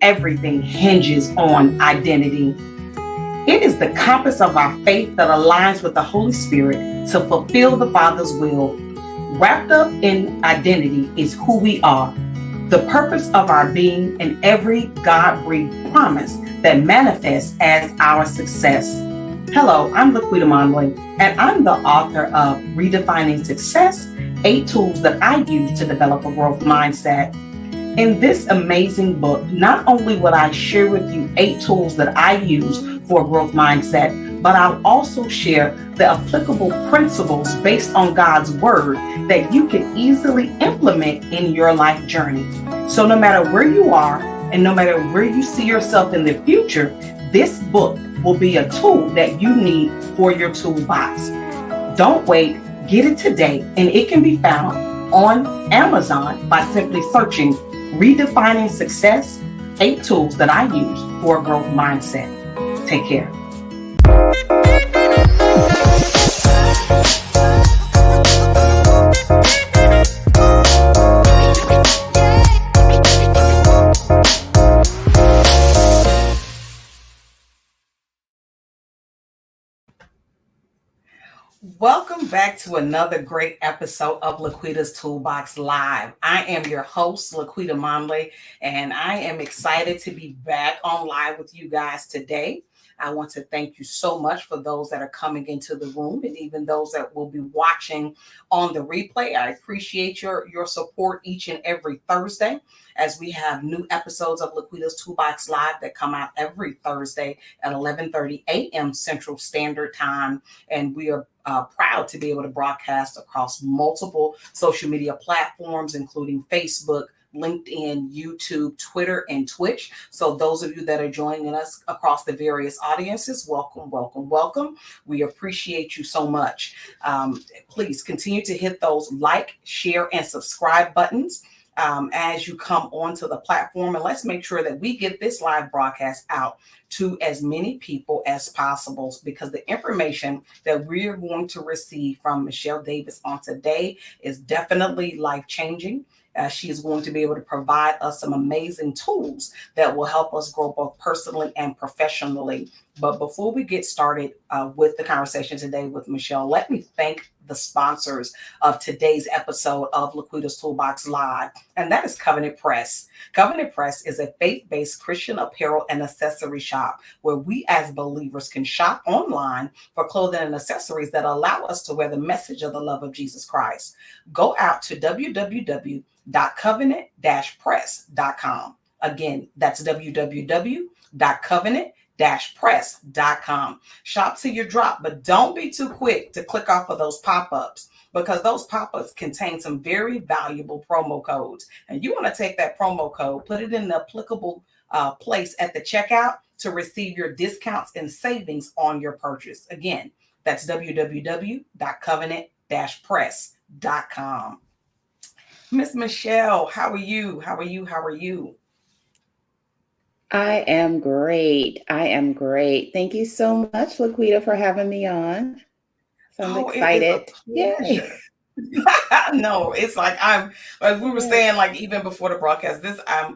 everything hinges on identity. It is the compass of our faith that aligns with the Holy Spirit to fulfill the Father's will. Wrapped up in identity is who we are, the purpose of our being, and every God-breathed promise that manifests as our success. Hello, I'm Laquita Monley, and I'm the author of Redefining Success, 8 Tools that I use to develop a growth mindset. In this amazing book, not only will I share with you 8 tools that I use for a growth mindset, but I'll also share the applicable principles based on God's word that you can easily implement in your life journey. So no matter where you are and no matter where you see yourself in the future, this book will be a tool that you need for your toolbox. Don't wait, get it today, and it can be found on Amazon by simply searching Redefining Success, 8 Tools that I use for a growth mindset. Take care. Welcome back to another great episode of Laquita's Toolbox Live. I am your host, Laquita Monley, and I am excited to be back on live with you guys today. I want to thank you so much for those that are coming into the room and even those that will be watching on the replay. I appreciate your support each and every Thursday as we have new episodes of Laquita's Toolbox Live that come out every Thursday at 11:30 a.m. Central Standard Time. And we are proud to be able to broadcast across multiple social media platforms, including Facebook, LinkedIn, YouTube, Twitter, and Twitch. So those of you that are joining us across the various audiences, welcome, welcome, welcome. We appreciate you so much. Please continue to hit those like, share, and subscribe buttons as you come onto the platform. And let's make sure that we get this live broadcast out to as many people as possible, because the information that we're going to receive from Michele Davis on today is definitely life-changing. She is going to be able to provide us some amazing tools that will help us grow both personally and professionally. But before we get started with the conversation today with Michele, let me thank the sponsors of today's episode of Laquita's Toolbox Live, and that is Covenant Press. Covenant Press is a faith-based Christian apparel and accessory shop where we as believers can shop online for clothing and accessories that allow us to wear the message of the love of Jesus Christ. Go out to www.covenant-press.com. Again, that's www.covenant-press.com. Shop till you drop, but don't be too quick to click off of those pop-ups, because those pop-ups contain some very valuable promo codes. And you want to take that promo code, put it in the applicable place at the checkout to receive your discounts and savings on your purchase. Again, that's www.covenant-press.com. Miss Michele, how are you? How are you? How are you? I am great. Thank you so much, Laquita, for having me on. So I'm excited. Yay. No, it's like we were saying, like even before the broadcast,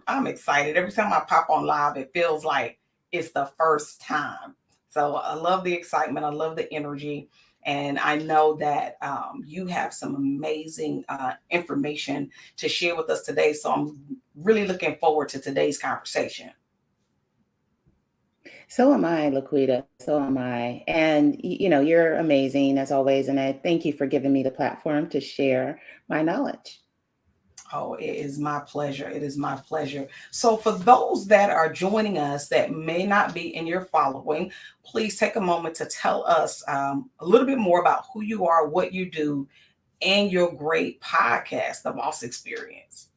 I'm excited. Every time I pop on live, it feels like it's the first time. So I love the excitement. I love the energy. And I know that you have some amazing information to share with us today. So I'm really looking forward to today's conversation. So am I, Laquita. So am I. And, you're amazing as always. And I thank you for giving me the platform to share my knowledge. Oh, it is my pleasure. It is my pleasure. So for those that are joining us that may not be in your following, please take a moment to tell us a little bit more about who you are, what you do, and your great podcast, The Boss Experience.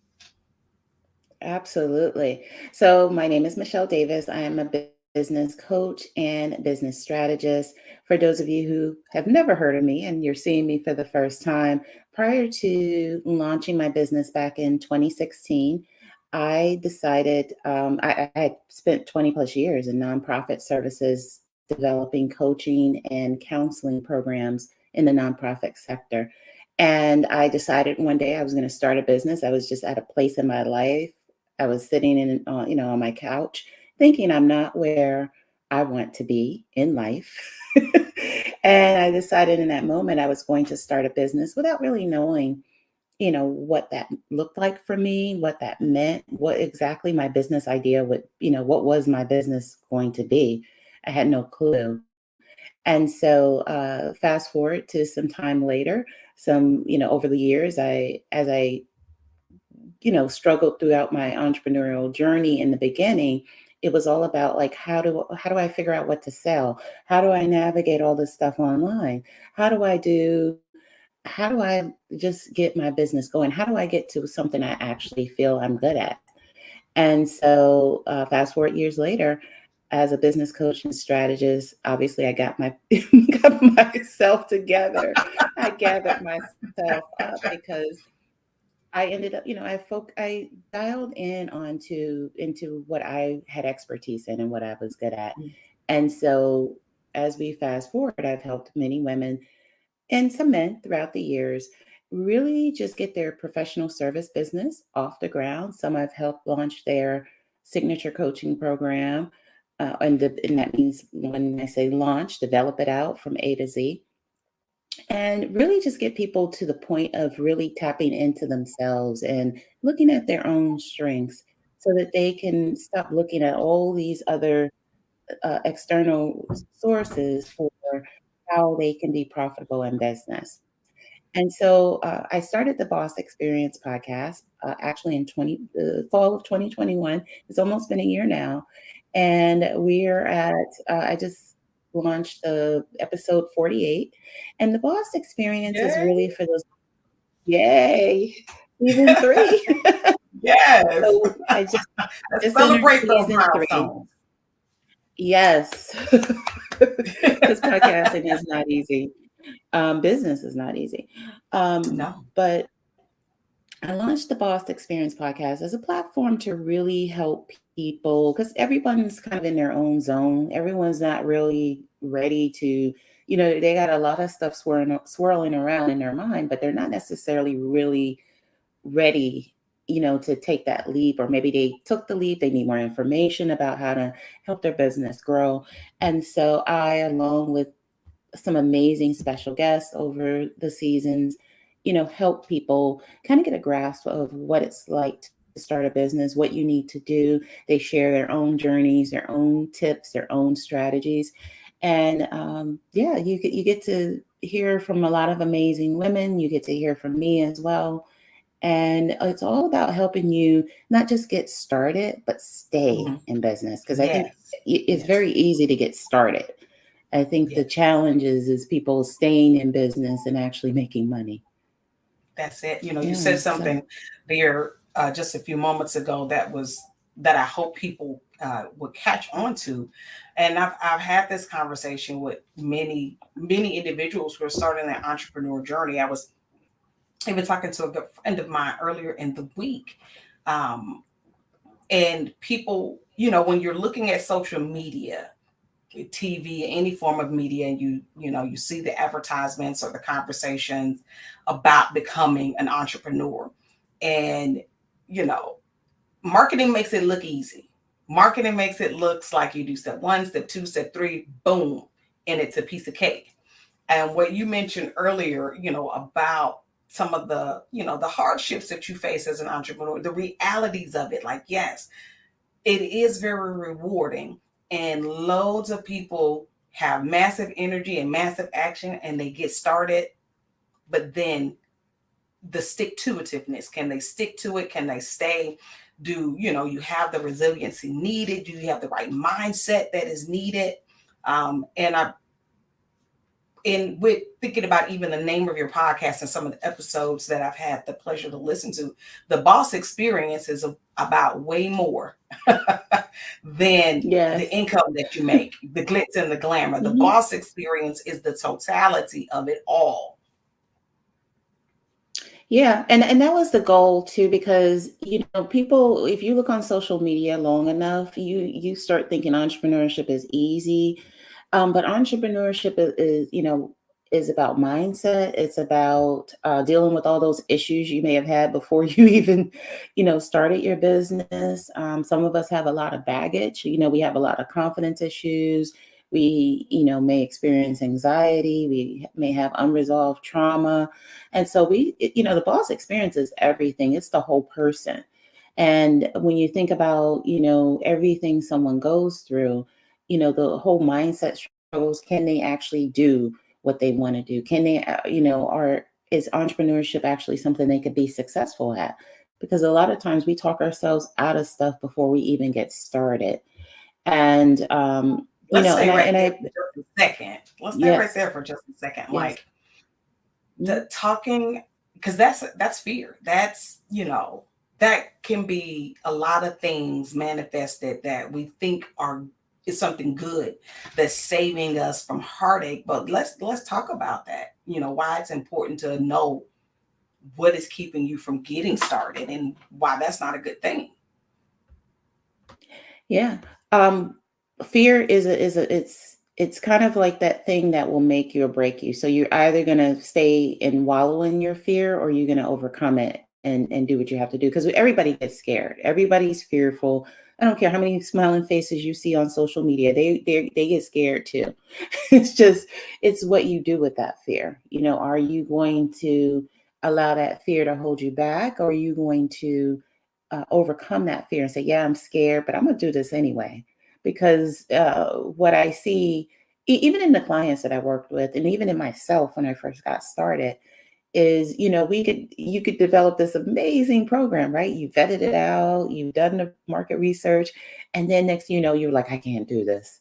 Absolutely. So my name is Michele Davis. I am a business coach and business strategist. For those of you who have never heard of me and you're seeing me for the first time, prior to launching my business back in 2016, I decided I had spent 20 plus years in nonprofit services, developing coaching and counseling programs in the nonprofit sector. And I decided one day I was going to start a business. I was just at a place in my life I was sitting on my couch thinking I'm not where I want to be in life. And I decided in that moment I was going to start a business without really knowing, what that looked like for me, what that meant, what exactly my business idea would, what was my business going to be. I had no clue. And so, fast forward to some time later, over the years, as I struggled throughout my entrepreneurial journey in the beginning, it was all about like how do I figure out what to sell? How do I navigate all this stuff online? How do I do how do I just get my business going? How do I get to something I actually feel I'm good at? And so, fast forward years later, as a business coach and strategist, obviously I got my got myself together. I gathered myself up because I ended up, I dialed in into what I had expertise in and what I was good at. And so as we fast forward, I've helped many women and some men throughout the years really just get their professional service business off the ground. Some I've helped launch their signature coaching program. And that means when I say launch, develop it out from A to Z and really just get people to the point of really tapping into themselves and looking at their own strengths so that they can stop looking at all these other external sources for how they can be profitable in business. And so I started the Boss Experience podcast actually in the fall of 2021. It's almost been a year now. And we're I just launched episode 48. And the Boss Experience is Yay. really for those, yay, season three. Yes. So I just entered Celebrate those season three. milestones. Yes, because podcasting is not easy. Business is not easy. No. But I launched the Boss Experience podcast as a platform to really help people because everyone's kind of in their own zone. Everyone's not really ready to, they got a lot of stuff swirling around in their mind, but they're not necessarily really ready, to take that leap, or maybe they took the leap, they need more information about how to help their business grow. And so I, along with some amazing special guests over the seasons, help people kind of get a grasp of what it's like to start a business, what you need to do. They share their own journeys, their own tips, their own strategies. And yeah, you get to hear from a lot of amazing women. You get to hear from me as well. And it's all about helping you not just get started, but stay Mhm. in business. Because I think Yes. it's Yes. very easy to get started. I think the Yes. challenge is people staying in business and actually making money. That's it. You said Yeah. So, something there just a few moments ago that I hope people would catch on to. And I've had this conversation with many individuals who are starting their entrepreneur journey. I was even talking to a good friend of mine earlier in the week. Um, and people, when you're looking at social media, TV, any form of media, and you see the advertisements or the conversations about becoming an entrepreneur, and you know, marketing makes it look easy. Marketing makes it looks like you do step one, step two, step three, boom, and it's a piece of cake. And what you mentioned earlier, about some of the hardships that you face as an entrepreneur, the realities of it, like yes, it is very rewarding. And loads of people have massive energy and massive action and they get started, but then the stick to itiveness, can they stick to it? Can they stay? Do you have the resiliency needed? Do you have the right mindset that is needed? And I in with thinking about even the name of your podcast and some of the episodes that I've had the pleasure to listen to, the boss experience is about way more than the yes. income that you make, the glitz and the glamour. The Hmm. boss experience is the totality of it all. Yeah, and that was the goal too, because people, if you look on social media long enough, you start thinking entrepreneurship is easy, but entrepreneurship is is about mindset. It's about dealing with all those issues you may have had before you even, started your business. Some of us have a lot of baggage. We have a lot of confidence issues. We, may experience anxiety. We may have unresolved trauma. And so the boss experiences everything. It's the whole person. And when you think about, everything someone goes through, the whole mindset struggles, can they actually do what they want to do? Can they, are is entrepreneurship actually something they could be successful at? Because a lot of times we talk ourselves out of stuff before we even get started. And Let's and stay I right and there I for just a second. Let's stay right yes, there for just a second. yes. Like Mhm. the talking, because that's fear. That's, that can be a lot of things manifested that we think are is something good that's saving us from heartache. But let's talk about that. Why it's important to know what is keeping you from getting started and why that's not a good thing. Yeah. Um, Fear it's kind of like that thing that will make you or break you. So you're either gonna stay and wallow in your fear, or you're gonna overcome it and do what you have to do. Because everybody gets scared. Everybody's fearful. I don't care how many smiling faces you see on social media. They get scared too. It's just it's what you do with that fear. Are you going to allow that fear to hold you back, or are you going to overcome that fear and say, yeah, I'm scared, but I'm going to do this anyway? Because what I see, even in the clients that I worked with, and even in myself when I first got started, is you could develop this amazing program, right? You vetted it out, you've done the market research, and then next thing you know, you're like, I can't do this.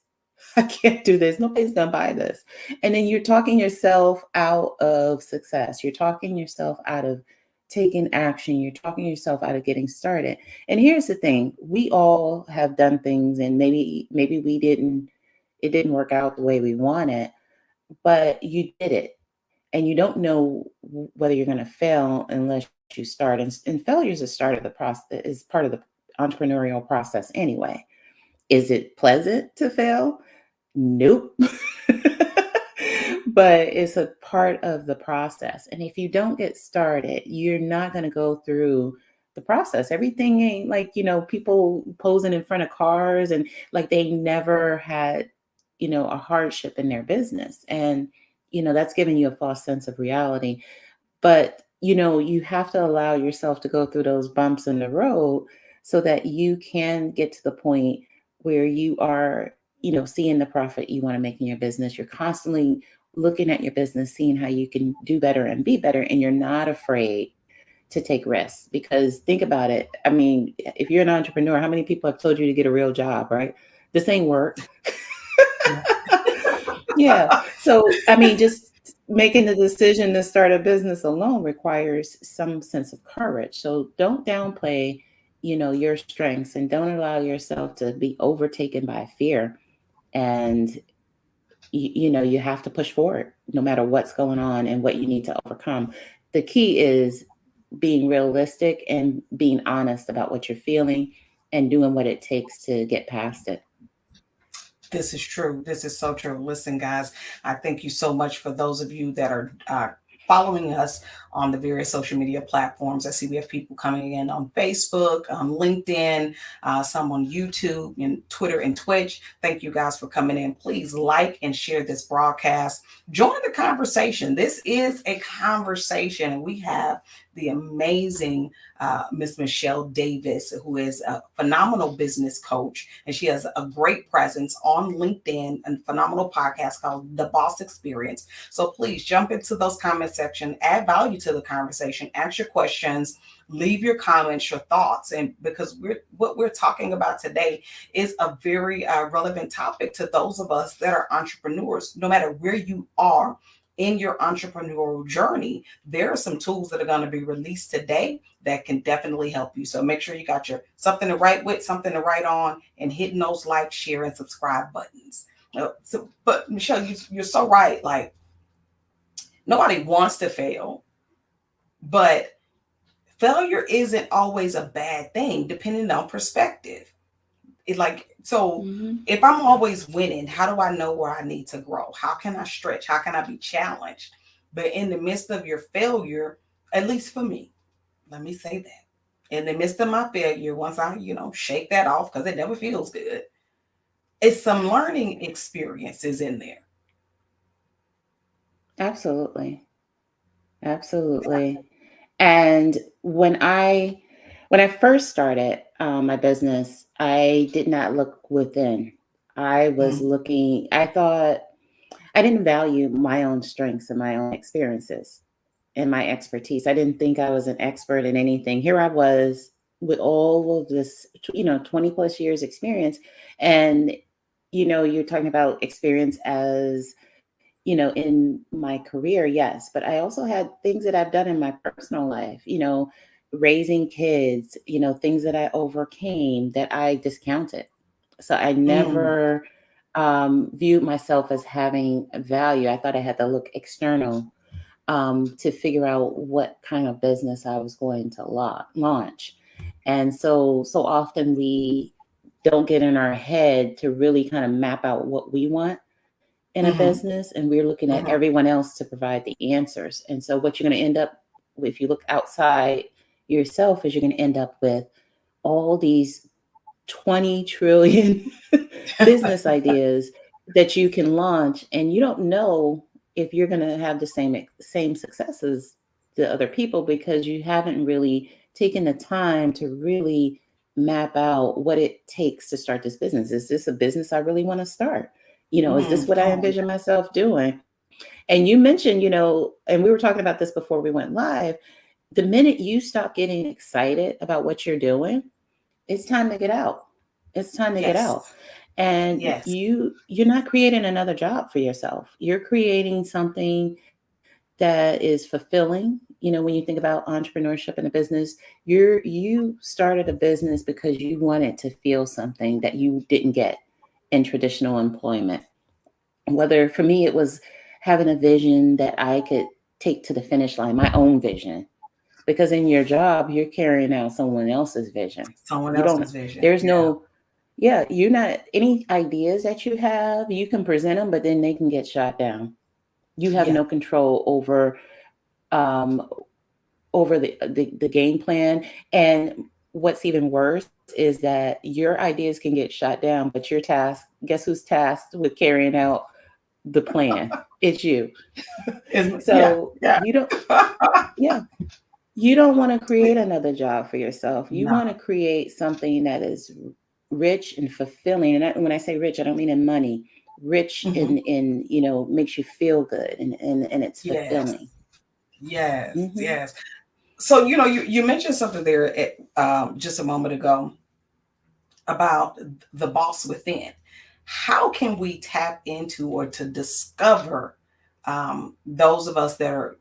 I can't do this. Nobody's gonna buy this. And then you're talking yourself out of success. You're talking yourself out of taking action. You're talking yourself out of getting started. And here's the thing: we all have done things, and maybe it didn't work out the way we wanted, but you did it, and you don't know whether you're going to fail unless you start. And failure is a start of the process, is part of the entrepreneurial process anyway. Is it pleasant to fail? Nope. But it's a part of the process. And if you don't get started, you're not going to go through the process. Everything ain't like, people posing in front of cars and like they never had, a hardship in their business. And, that's giving you a false sense of reality. But, you have to allow yourself to go through those bumps in the road so that you can get to the point where you are, seeing the profit you want to make in your business. You're constantly looking at your business, seeing how you can do better and be better, and you're not afraid to take risks. Because think about it. I mean, if you're an entrepreneur, how many people have told you to get a real job, right? This ain't work. Yeah. Yeah. So, I mean, just making the decision to start a business alone requires some sense of courage. So don't downplay, your strengths, and don't allow yourself to be overtaken by fear. And you have to push forward no matter what's going on and what you need to overcome. The key is being realistic and being honest about what you're feeling and doing what it takes to get past it. This is true. This is so true. Listen, guys, I thank you so much for those of you that are following us on the various social media platforms. I see we have people coming in on Facebook, LinkedIn, some on YouTube and Twitter and Twitch. Thank you guys for coming in. Please like and share this broadcast. Join the conversation. This is a conversation, and we have the amazing Miss Michele Davis, who is a phenomenal business coach, and she has a great presence on LinkedIn and phenomenal podcast called The Boss Experience. So please jump into those comment section, add value to the conversation, ask your questions, leave your comments, your thoughts, and because what we're talking about today is a very relevant topic to those of us that are entrepreneurs. No matter where you are in your entrepreneurial journey, there are some tools that are going to be released today that can definitely help you. So make sure you got your something to write with, something to write on, and hitting those like, share, and subscribe buttons. But Michele, you're so right. Like, nobody wants to fail, but failure isn't always a bad thing, depending on perspective. So Mhm. if I'm always winning, how do I know where I need to grow? How can I stretch? How can I be challenged? But in the midst of your failure, at least for me, let me say that. In the midst of my failure, once I, shake that off because it never feels good, it's some learning experiences in there. Absolutely. Absolutely. And when I first started my business, I did not look within. I was Mm, looking, I thought I didn't value my own strengths and my own experiences and my expertise. I didn't think I was an expert in anything. Here I was with all of this, 20 plus years experience. And, you're talking about experience as, in my career, yes. But I also had things that I've done in my personal life, raising kids, things that I overcame that I discounted. So I mm, never viewed myself as having value. I thought I had to look external to figure out what kind of business I was going to launch. And so often we don't get in our head to really kind of map out what we want in a mm-hmm, business, and we're looking at mm-hmm. everyone else to provide the answers. And so what you're going to end up, if you look outside yourself, is you're going to end up with all these 20 trillion business ideas that you can launch, and you don't know if you're going to have the same successes to other people because you haven't really taken the time to really map out what it takes to start this business. Is this a business I really want to start? Is this what I Oh, envision myself doing? And you mentioned, and we were talking about this before we went live, the minute you stop getting excited about what you're doing, it's time to get out. It's time to get yes, out. And yes. you're not creating another job for yourself. You're creating something that is fulfilling. When you think about entrepreneurship in a business, you started a business because you wanted to feel something that you didn't get in traditional employment. Whether for me it was having a vision that I could take to the finish line, my own vision, because in your job you're carrying out someone else's vision. Someone You don't else's vision. there's Yeah. no Yeah, you're not, any ideas that you have, you can present them, but then they can get shot down. You have Yeah. no control um over the game plan. And what's even worse is that your ideas can get shot down, but your task, guess who's tasked with carrying out the plan? It's you. Yeah. So Yeah. you don't yeah, you don't want to create another job for yourself. You No. want to create something that is rich and fulfilling. And when I say rich, I don't mean in money. Rich Hmm. in makes you feel good, and it's Yes. fulfilling. Yes. Hmm. Yes. So you mentioned something there just a moment ago about the boss within. How can we tap into or to discover those of us that are,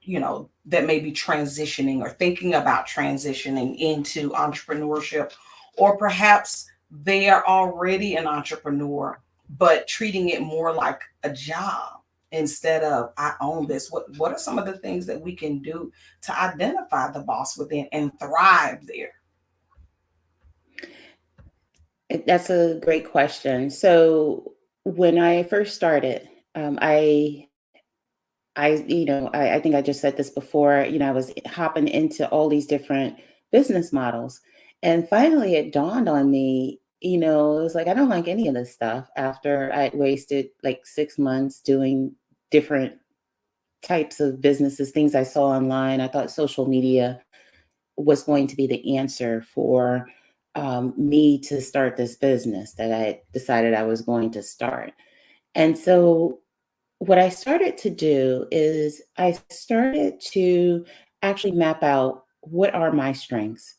that may be transitioning or thinking about transitioning into entrepreneurship, or perhaps they are already an entrepreneur, but treating it more like a job instead of I own this? What are some of the things that we can do to identify the boss within and thrive there? That's a great question. So when I first started, I think I just said this before. I was hopping into all these different business models. And finally, it dawned on me, it was like, I don't like any of this stuff after I'd wasted like 6 months doing different types of businesses, things I saw online. I thought social media was going to be the answer for me to start this business that I decided I was going to start. And so what I started to do is I started to actually map out what are my strengths.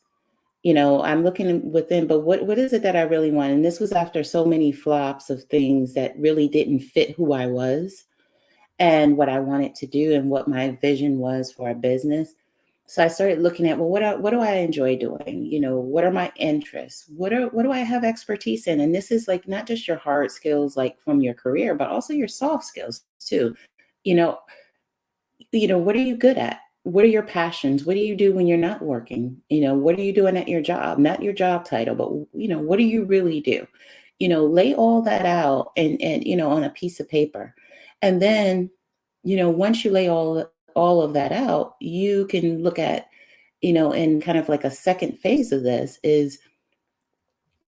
I'm looking within, but what is it that I really want? And this was after so many flops of things that really didn't fit who I was and what I wanted to do and what my vision was for a business. So I started looking at, well, what do I enjoy doing? What are my interests? What do I have expertise in? And this is like not just your hard skills like from your career, but also your soft skills too. You know, what are you good at? What are your passions? What do you do when you're not working? What are you doing at your job? Not your job title, but what do you really do? lay all that out and on a piece of paper. And then, once you lay all of that out, you can look at, in kind of like a second phase of this is,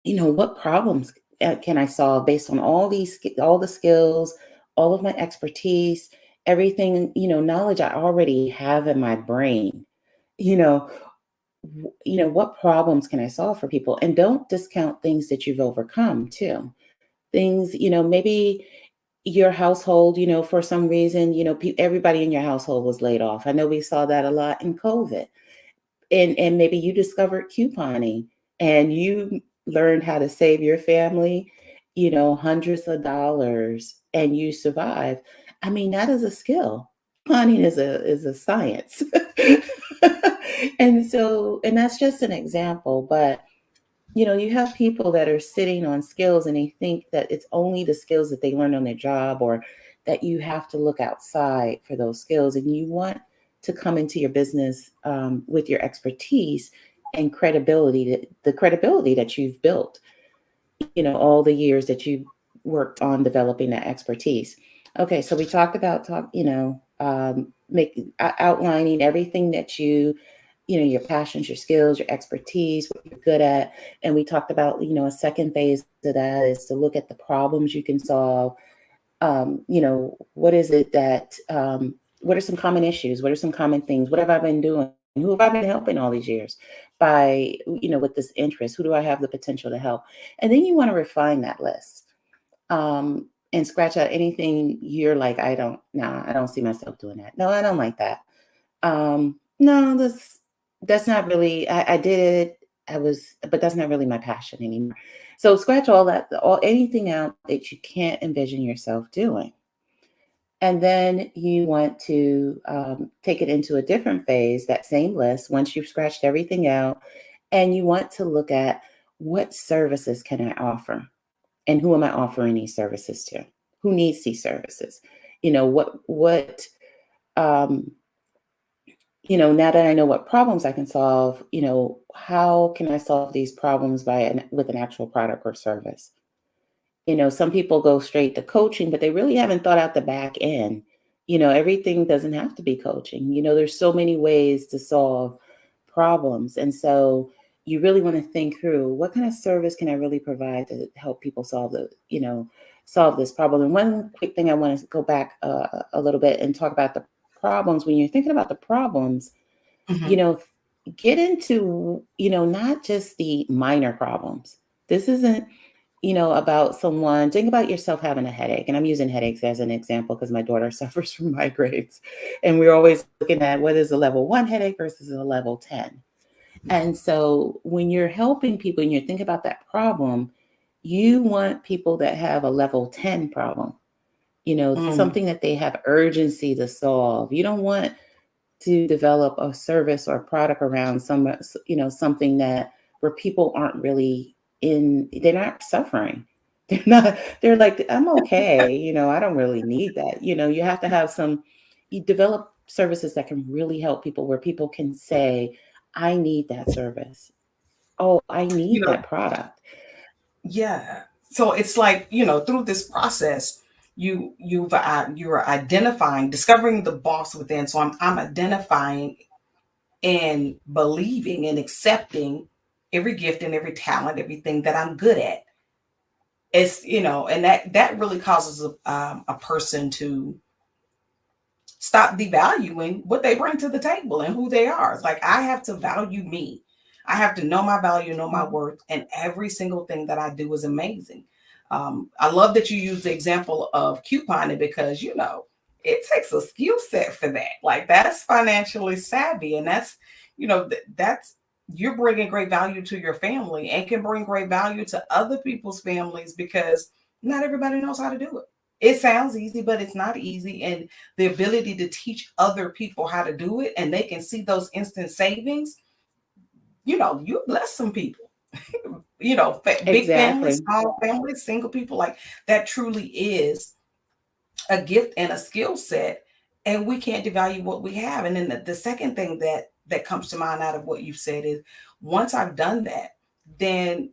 what problems can I solve based on all the skills, all of my expertise, everything, knowledge I already have in my brain. You know, what problems can I solve for people? And don't discount things that you've overcome too. Things, maybe your household, for some reason, everybody in your household was laid off. I know we saw that a lot in COVID. And maybe you discovered couponing and you learned how to save your family, hundreds of dollars, and you survive. I mean, that is a skill. Couponing is a science. And that's just an example, but you have people that are sitting on skills and they think that it's only the skills that they learn on their job, or that you have to look outside for those skills. And you want to come into your business with your expertise and credibility, the credibility that you've built, all the years that you worked on developing that expertise. Okay, so we talked about outlining everything that your passions, your skills, your expertise, what you're good at. And we talked about, a second phase of that is to look at the problems you can solve. What is it what are some common issues? What are some common things? What have I been doing? Who have I been helping all these years by, with this interest? Who do I have the potential to help? And then you want to refine that list and scratch out anything you're like, I don't see myself doing that. No, I don't like that. No, that's not really, I did it. But that's not really my passion anymore. So scratch anything out that you can't envision yourself doing. And then you want to take it into a different phase, that same list, once you've scratched everything out, and you want to look at what services can I offer and who am I offering these services to? Who needs these services? Um, now that I know what problems I can solve, how can I solve these problems with an actual product or service? Some people go straight to coaching, but they really haven't thought out the back end. Everything doesn't have to be coaching. There's so many ways to solve problems. And so you really want to think through, what kind of service can I really provide to help people solve this problem. And one quick thing, I want to go back a little bit and talk about the problems. When you're thinking about the problems, you Mhm. know, get into, not just the minor problems. This isn't, about someone, think about yourself having a headache. And I'm using headaches as an example because my daughter suffers from migraines. And we're always looking at what is a level 1 headache versus a level 10. And so when you're helping people and you think about that problem, you want people that have a level 10 problem, Mm. something that they have urgency to solve. You don't want to develop a service or a product around something that where people aren't really they're not suffering. They're like, I'm okay, I don't really need that. You have to have you develop services that can really help people, where people can say, I need that service. Oh, I You need know, that product. yeah. So it's like, through this process, you're identifying, discovering the boss within. So I'm identifying and believing and accepting every gift and every talent, everything that I'm good at. It's, and that really causes a person to stop devaluing what they bring to the table and who they are. It's like, I have to value me. I have to know my value, know my Mhm. worth, and every single thing that I do is amazing. I love that you use the example of couponing because it takes a skill set for that. Like, that's financially savvy, and that's you're bringing great value to your family and can bring great value to other people's families because not everybody knows how to do it. It sounds easy, but it's not easy. And the ability to teach other people how to do it and they can see those instant savings, you bless some people. Big families, Exactly. small families, single people, like, that truly is a gift and a skill set, and we can't devalue what we have. And then the second thing that comes to mind out of what you've said is, once I've done that, then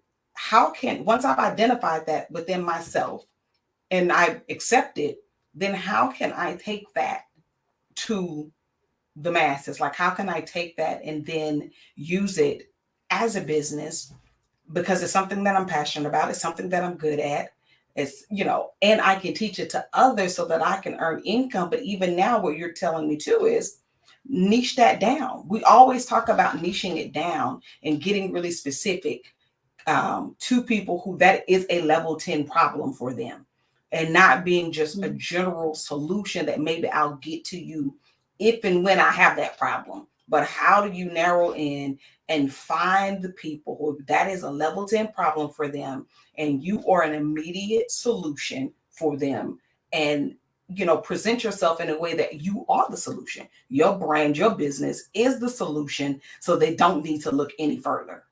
how can, once I've identified that within myself and I accept it, then how can I take that to the masses? Like, how can I take that and then use it as a business, because it's something that I'm passionate about, it's something that I'm good at. It's, and I can teach it to others so that I can earn income. But even now, what you're telling me too is niche that down. We always talk about niching it down and getting really specific to people who that is a level 10 problem for them, and not being just a Mhm. general solution that maybe I'll get to you if and when I have that problem. But how do you narrow in and find the people who that is a level 10 problem for them, and you are an immediate solution for them, and present yourself in a way that you are the solution. Your brand, your business is the solution, so they don't need to look any further.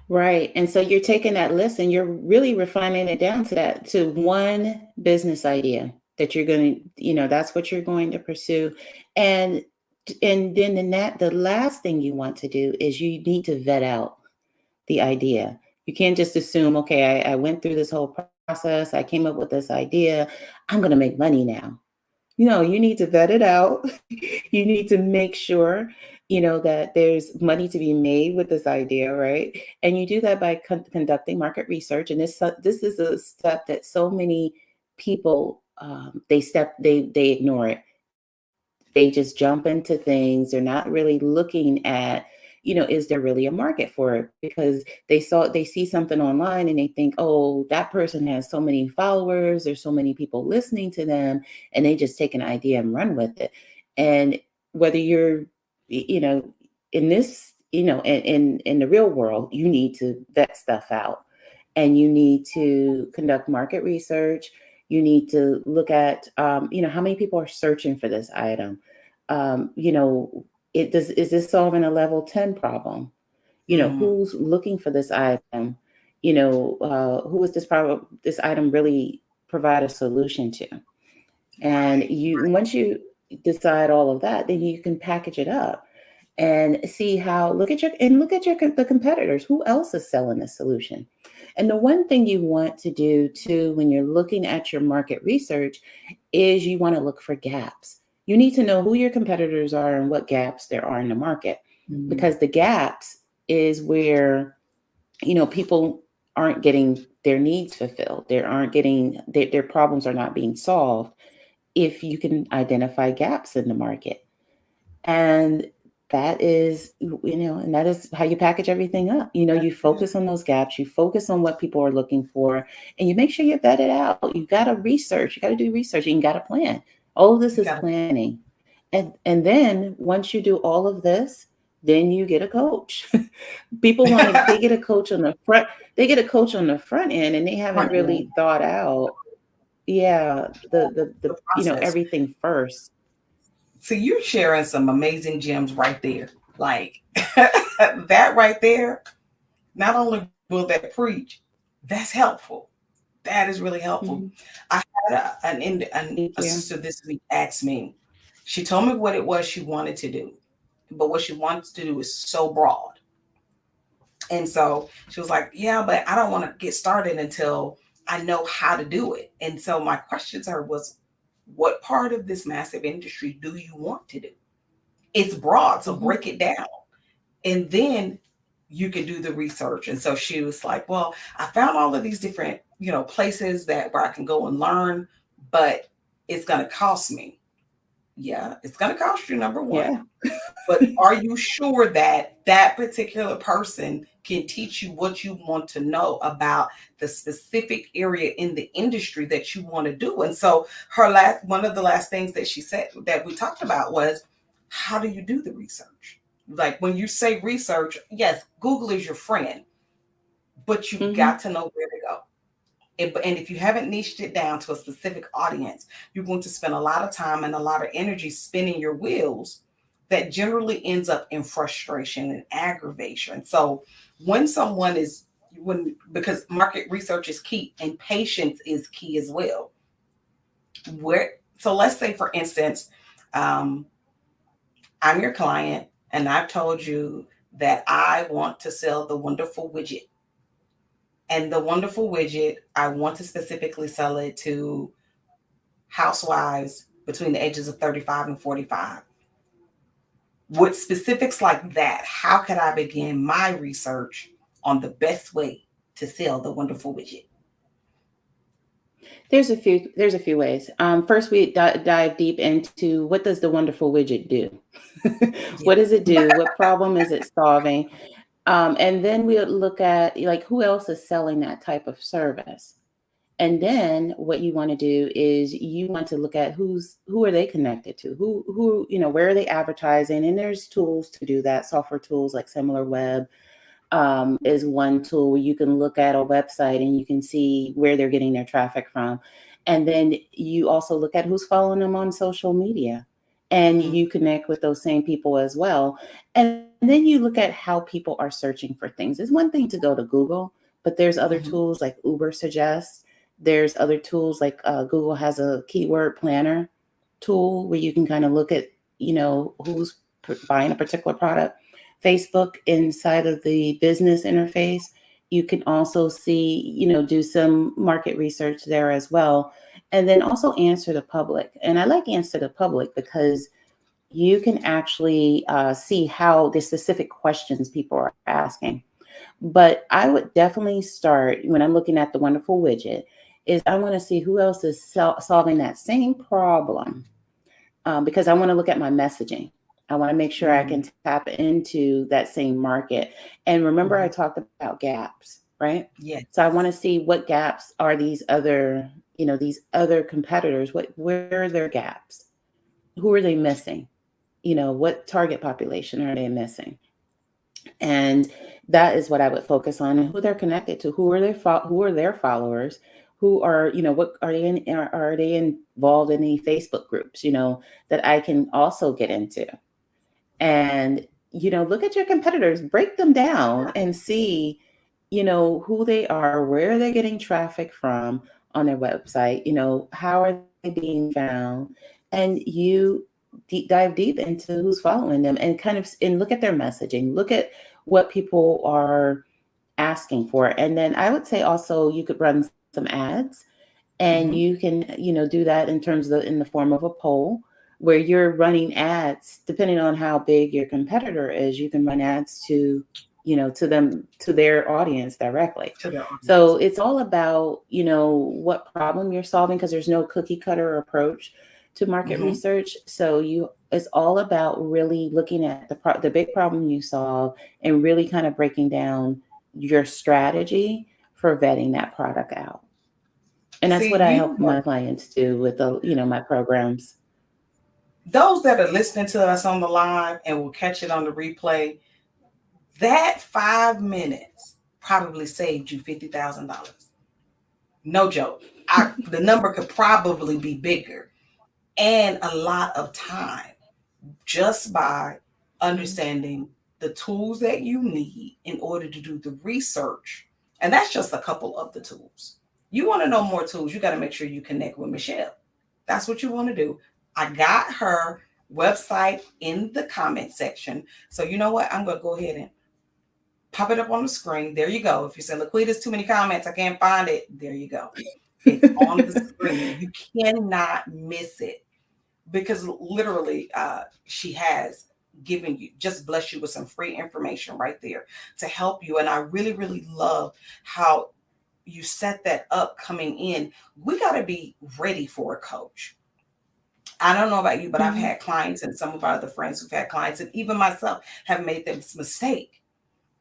Right. And so you're taking that list and you're really refining it down to one business idea that you're going to, that's what you're going to pursue. And then the last thing you want to do is you need to vet out the idea. You can't just assume, okay, I went through this whole process, I came up with this idea, I'm going to make money now. You need to vet it out. You need to make sure, that there's money to be made with this idea, right? And you do that by conducting market research. And this is a step that so many people they ignore it. They just jump into things. They're not really looking at, is there really a market for it? Because they see something online and they think, oh, that person has so many followers, there's so many people listening to them, and they just take an idea and run with it. And whether you're, in this, in the real world, you need to vet stuff out, and you need to conduct market research. You need to look at, how many people are searching for this item. Is this solving a level 10 problem? Mm, Who's looking for this item? Who is this item really provide a solution to? And right. once you decide all of that, then you can package it up and see how look at the competitors. Who else is selling this solution? And the one thing you want to do too when you're looking at your market research is you want to look for gaps. You need to know who your competitors are and what gaps there are in the market, Mm, because the gaps is where people aren't getting their needs fulfilled. They aren't getting their problems are not being solved if you can identify gaps in the market. And that is, and that is how you package everything up. You that's it. focus on those gaps, you focus on what people are looking for, and you make sure you vet it out. You got to research, you got to do research, and you got to plan. All of this You is got to. planning. And then once you do all of this, then you get a coach. People they get a coach on the front, end, and they haven't Front end, really thought out, yeah, the process. everything first. So you're sharing some amazing gems right there. Like that right there, not only will that preach, that's helpful. That is really helpful. Mhm. I had a Thank you. sister this week ask me, she told me what it was she wanted to do, but what she wants to do is so broad. And so she was like, yeah, but I don't want to get started until I know how to do it. And so my question to her was, what part of this massive industry do you want to do? It's broad, so Mhm. break it down. And then you can do the research. And so she was like, well, I found all of these different, places that where I can go and learn, but it's going to cost me. Yeah, it's going to cost you, number one. Yeah. But are you sure that that particular person can teach you what you want to know about the specific area in the industry that you want to do? And so one of the last things that she said that we talked about was, how do you do the research? Like when you say research, yes, Google is your friend, but you've got Mhm. to know where to go. And if you haven't niched it down to a specific audience, you're going to spend a lot of time and a lot of energy spinning your wheels that generally ends up in frustration and aggravation. So when someone is when because market research is key and patience is key as well. Where so let's say for instance, um, I'm your client and I've told you that I want to sell the wonderful widget. And the wonderful widget, I want to specifically sell it to housewives between the ages of 35 and 45. With specifics like that, how could I begin my research on the best way to sell the wonderful widget? There's a few ways. First, we dive deep into what does the wonderful widget do? Yeah. What does it do? What problem is it solving? And then we look at like who else is selling that type of service. And then what you want to do is you want to look at who are they connected to? Who where are they advertising? And there's tools to do that. Software tools like SimilarWeb is one tool where you can look at a website and you can see where they're getting their traffic from. And then you also look at who's following them on social media and Mhm. you connect with those same people as well. And then you look at how people are searching for things. It's one thing to go to Google, but there's other Mhm. tools like Uber suggests. There's other tools like Google has a keyword planner tool where you can kind of look at, who's buying a particular product. Facebook inside of the business interface, you can also see, do some market research there as well. And then also answer the public. And I like answer the public because you can actually see how the specific questions people are asking. But I would definitely start when I'm looking at the wonderful widget is I want to see who else is solving that same problem because I want to look at my messaging. I want to make sure I can Mhm. tap into that same market. And remember, I Mhm. talked about gaps, right? So I want to Yes. see what gaps are these other competitors. Where are their gaps? Who are they missing? What target population are they missing? And that is what I would focus on and who they're connected to. Who are their followers? Who are what are they involved in any Facebook groups? That I can also get into and look at your competitors, break them down and see who they are, where they're getting traffic from on their website, how are they being found, and you dive deep into who's following them and and look at their messaging, look at what people are asking for. And then I would say also you could run some ads and you Mhm. can do that in terms of in the form of a poll where you're running ads depending on how big your competitor is. You can run ads to them, to their audience directly. To their So audience. it's all about what problem you're solving, because there's no cookie cutter approach to market Mhm. research. So you it's all about really looking at the big problem you solve and really kind of breaking down your strategy for vetting that product out. And that's See, what I you help my were clients do with my programs. those that are listening to us on the live and will catch it on the replay. That 5 minutes probably saved you $50,000. No joke. The number could probably be bigger, and a lot of time just by Mhm. understanding the tools that you need in order to do the research. And that's just a couple of the tools. You want to know more tools, you got to make sure you connect with Michele. That's what you want to do. I got her website in the comment section. So you know what? I'm going to go ahead and pop it up on the screen. There you go. If you say, Laquita's too many comments, I can't find it. There you go. It's on the screen. You cannot miss it because literally she has given you, just bless you with some free information right there to help you. And I really, really love how you set that up coming in. We got to be ready for a coach. I don't know about you, but I've Mhm. had clients and some of our other friends who've had clients, and even myself have made this mistake.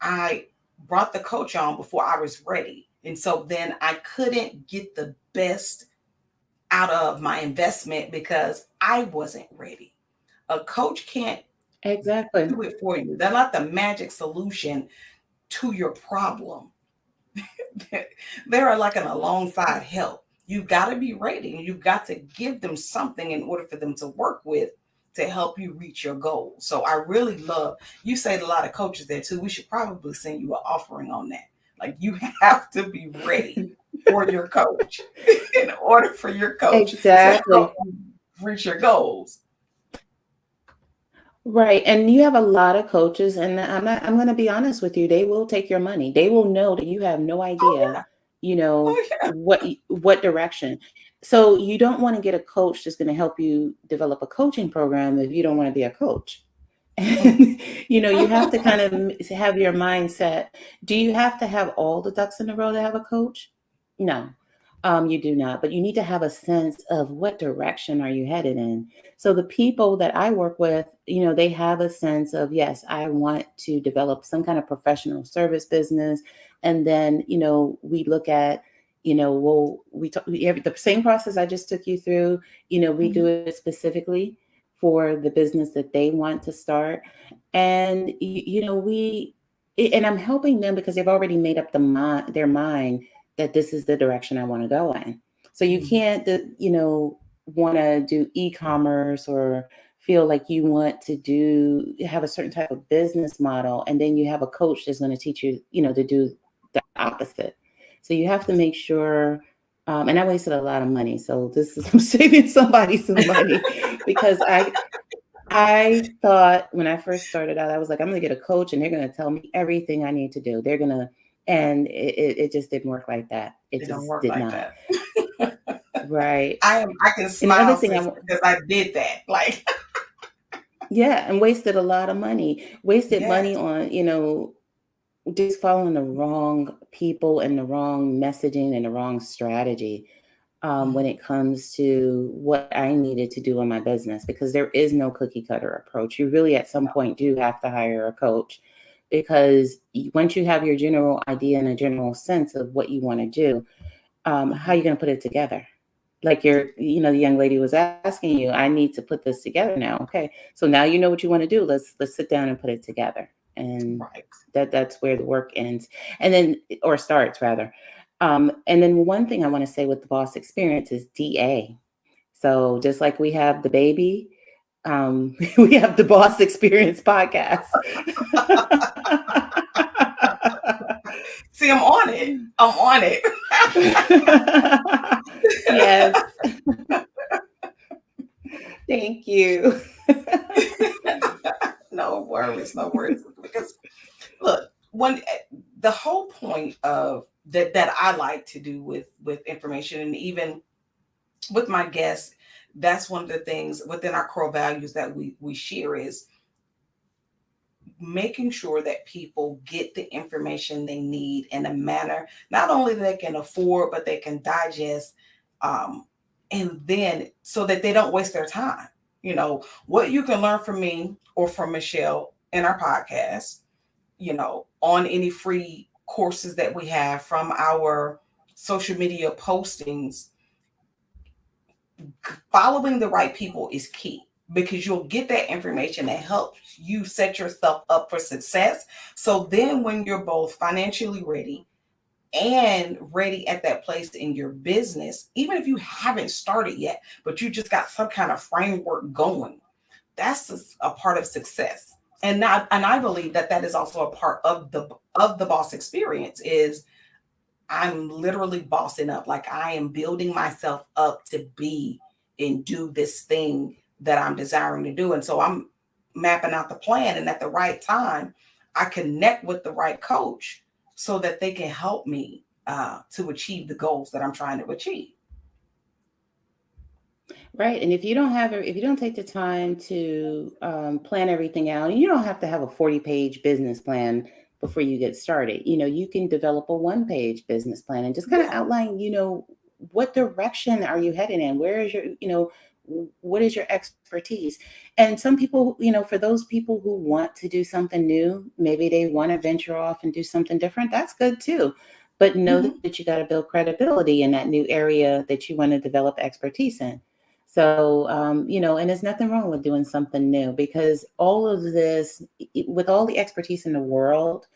I brought the coach on before I was ready. And so then I couldn't get the best out of my investment because I wasn't ready. A coach can't Exactly. do it for you. They're not the magic solution to your problem. They're like an alongside help. You've got to be ready and you've got to give them something in order for them to work with to help you reach your goals. So I really love, you say a lot of coaches there too. We should probably send you an offering on that. Like you have to be ready for your coach in order for your coach to help Exactly. you reach your goals. Right. And you have a lot of coaches, and I'm going to be honest with you, they will take your money. They will know that you have no Oh idea, yeah. Oh yeah. what direction. So you don't want to get a coach that's going to help you develop a coaching program if you don't want to be a coach. And you have to kind of have your mindset. Do you have to have all the ducks in a row to have a coach? No, you do not. But you need to have a sense of what direction are you headed in. So the people that I work with, they have a sense of, yes, I want to develop some kind of professional service business. And then, we look at, well, we have the same process I just took you through. We do Mhm. it specifically for the business that they want to start. And, and I'm helping them because they've already made up their mind that this is the direction I want to go in. So you Mhm. can't, want to do e-commerce or feel like you want to have a certain type of business model, and then you have a coach that's going to teach you, to do the opposite. So you have to make sure. And I wasted a lot of money, so this is I'm saving somebody some money because I thought when I first started out, I was like, I'm going to get a coach and they're going to tell me everything I need to do. And it just didn't work like that. It It don't just work did like not. that. Right. I can And the other smile, thing sis, because I did that. Like yeah, and wasted a lot of money, wasted money yes. on, just following the wrong people and the wrong messaging and the wrong strategy. When Mhm. it comes to what I needed to do in my business, because there is no cookie cutter approach. You really, at some point, do have to hire a coach because once you have your general idea and a general sense of what you want to do, how are Mhm. you going to put it together? Like the young lady was asking you, I need to put this together now. Okay, so now you know what you want to do. Let's sit down and put it together, and Right. that's where the work ends, and then or starts rather. And then one thing I want to say with the boss experience is DA. So just like we have the baby, we have the boss experience podcast. See, I'm on it. I'm on it. Yes, thank you. No worries, no worries. Because look, when the whole point of that I like to do with information and even with my guests, that's one of the things within our core values that we share is making sure that people get the information they need in a manner not only they can afford but they can digest, um, and then so that they don't waste their time. What you can learn from me or from Michele in our podcast, on any free courses that we have from our social media postings, following the right people is key because you'll get that information that helps you set yourself up for success. So then, when you're both financially ready and ready at that place in your business, even if you haven't started yet, but you just got some kind of framework going, that's a part of success. And I believe that that is also a part of the boss experience is I'm literally bossing up. Like I am building myself up to be and do this thing that I'm desiring to do. And so I'm mapping out the plan. And at the right time, I connect with the right coach so that they can help me to achieve the goals that I'm trying to achieve. Right. And if you don't take the time to plan everything out, and you don't have to have a 40-page business plan before you get started. You can develop a one-page business plan and just kind of Yeah. outline, what direction are you headed in? Where is what is your expertise? And some people, for those people who want to do something new, maybe they want to venture off and do something different. That's good too. But know Hmm. that you got to build credibility in that new area that you want to develop expertise in. So, and there's nothing wrong with doing something new because all of this, with all the expertise in the world,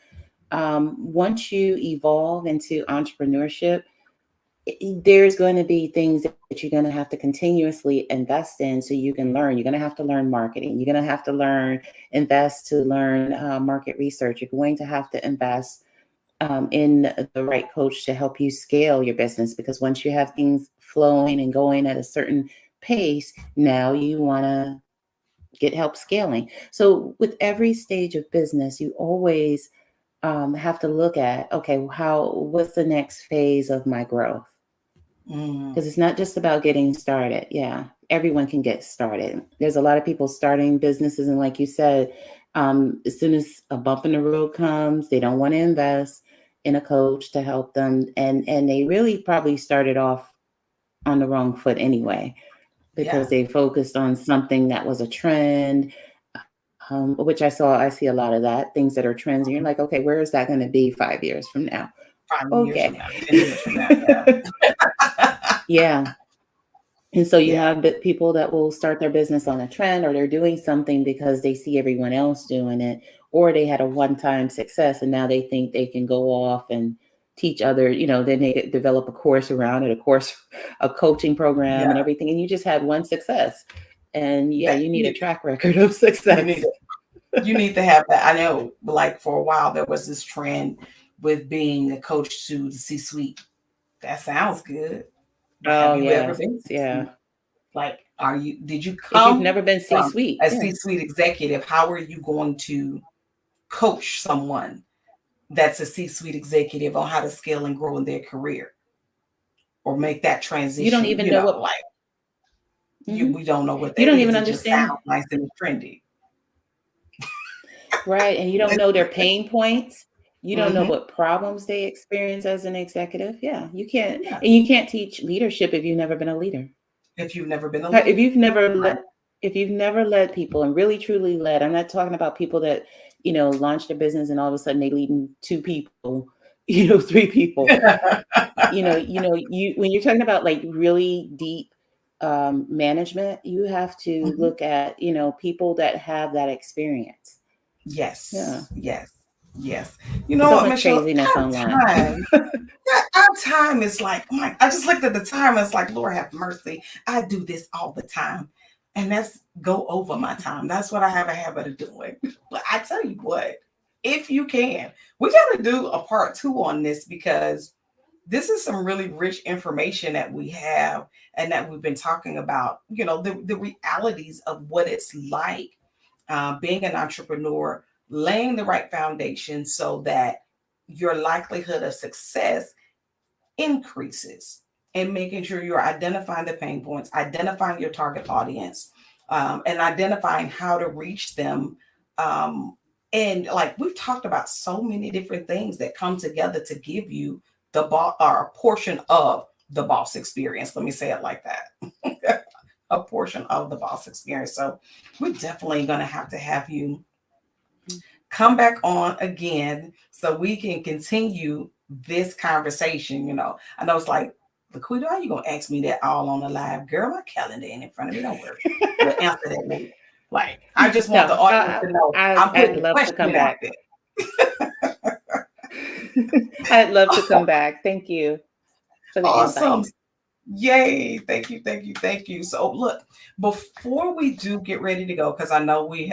once you evolve into entrepreneurship, there's going to be things that you're going to have to continuously invest in so you can learn. You're going to have to learn marketing. You're going to have to invest to learn market research. You're going to have to invest in the right coach to help you scale your business because once you have things flowing and going at a certain pace, now you want to get help scaling. So with every stage of business, you always have to look at, okay, what's the next phase of my growth? Mm, Because it's not just about getting started. Yeah, everyone can get started. There's a lot of people starting businesses, and like you said, as soon as a bump in the road comes, they don't want to invest in a coach to help them, and they really probably started off on the wrong foot anyway, yeah. because they focused on something that was a trend, which I see a lot of that, things that are trends, and you're like, okay, where is that going to be 5 years from now? 5 years from Okay. now, 10 years from now, yeah. Yeah. And so you Yeah, have people that will start their business on a trend, or they're doing something because they see everyone else doing it, or they had a one-time success and now they think they can go off and teach other, then they develop a course around it, a coaching program and yeah. everything. And you just had one success. And yeah, That you need a track record of success. you need to have that. I know, like for a while, there was this trend with being a coach to the C-suite. That sounds good, but Oh, have you ever yes. been Yeah. C-suite? Like, did you If you've come never been from C-suite, a yeah. C-suite executive? How are you going to coach someone that's a C-suite executive on how to scale and grow in their career or make that You don't transition? even know what, Like mhm. we don't know what You that don't is. even It just understand. sounds nice and trendy. Right, and you don't know their pain points. You don't know Hmm. what problems they experience as an executive. Yeah, Yeah, you can't teach leadership if you've never been a leader. if you've never been a If leader, you've never right? led, if you've never led people and really truly led, I'm not talking about people that, launched a business and all of a sudden they leading two people, three people. You when you're talking about like really deep management, you have to Mhm. look at, people that have that experience. Yeah. Yes, yes, yes. You know So what, much Michelle? craziness online. Our time is like, oh my, I just looked at the time and it's like, Lord have mercy. I do this all the time. And that's go over my time. That's what I have a habit of doing. But I tell you what, if you can, we got to do a part two on this because this is some really rich information that we have and that we've been talking about, the realities of what it's like being an entrepreneur, laying the right foundation so that your likelihood of success increases, and making sure you're identifying the pain points, identifying your target audience, and identifying how to reach them. And like we've talked about so many different things that come together to give you the boss or a portion of the boss experience. Let me say it like that. A portion of the boss experience. So we're definitely going to have you come back on again so we can continue this conversation. I know it's like, Laquita, are you gonna ask me that all on the live? Girl, my calendar ain't in front of me. Don't worry. We'll answer that later. Like, I just want the No, audience to know I'm I'd putting the love to come question out back. there. I'd love to come back. Thank you for the Awesome. invite. Yay. Thank you. Thank you. Thank you. So look, before we do get ready to go, because I know I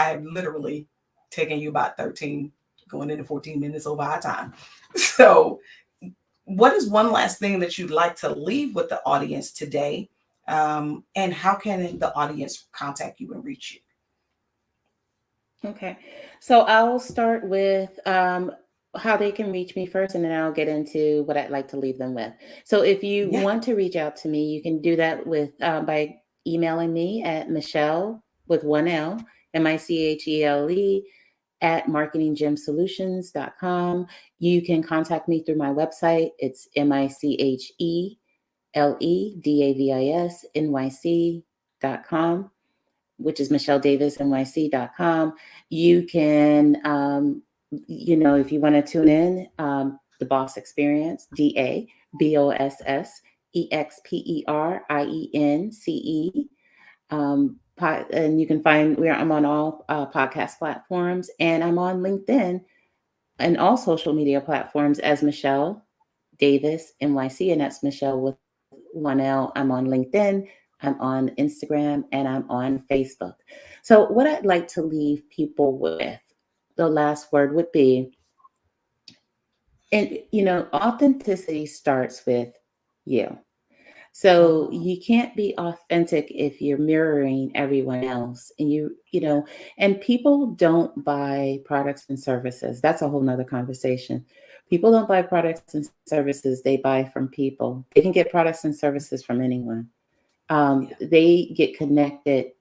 have literally taken you about 13, going into 14 minutes over our time. So what is one last thing that you'd like to leave with the audience today? And how can the audience contact you and reach Okay. So I'll start with how they can reach me first, and then I'll get into what I'd like to leave them with. So if you you? Yeah. want to reach out to me, you can do that with by emailing me at Michele with one L, Michele at marketinggymsolutions.com. You can contact me through my website. It's micheledavisnyc.com, which is michelledavisnyc.com. You can, if you want to tune in, the Boss Experience, DABOSSEXPERIENCE. And you can find where I'm on all podcast platforms, and I'm on LinkedIn and all social media platforms as Michele Davis NYC, and that's Michele with one L. I'm on LinkedIn, I'm on Instagram, and I'm on Facebook. So, what I'd like to leave people with, the last word would be, and authenticity starts with you. So Mhm. you can't be authentic if you're mirroring everyone else. And and people don't buy products and services. That's a whole nother conversation. People don't buy products and services, they buy from people. They can get products and services from anyone. Yeah, They get connected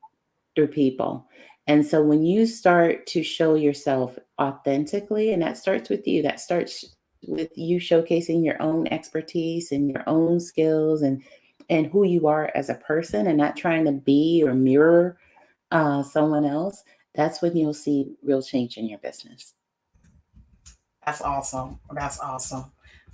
through people. And so when you start to show yourself authentically, and that starts with you, that starts with you showcasing your own expertise and your own skills and who you are as a person and not trying to be or mirror someone else, that's when you'll see real change in your business. that's awesome. That's awesome.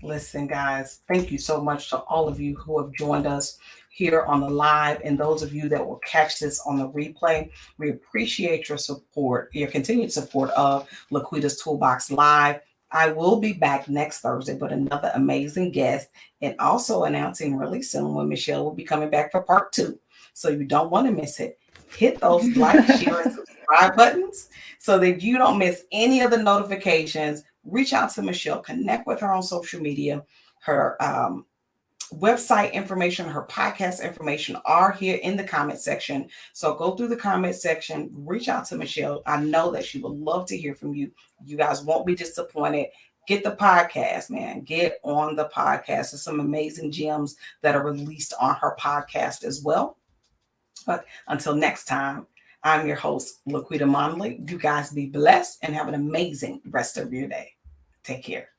Listen, guys, thank you so much to all of you who have joined us here on the live and those of you that will catch this on the replay. We appreciate your support, your continued support of Laquita's Toolbox Live. I will be back next Thursday with another amazing guest and also announcing really soon when Michele will be coming back for part two. So you don't want to miss it. Hit those like, share, and subscribe buttons so that you don't miss any of the notifications. Reach out to Michele, connect with her on social media. Her website information, her podcast information are here in the comment section. So go through the comment section, reach out to Michele. I know that she would love to hear from you. You guys won't be disappointed. Get the podcast, man. Get on the podcast. There's some amazing gems that are released on her podcast as well. But until next time, I'm your host, Laquita Monley. You guys be blessed and have an amazing rest of your day. Take care.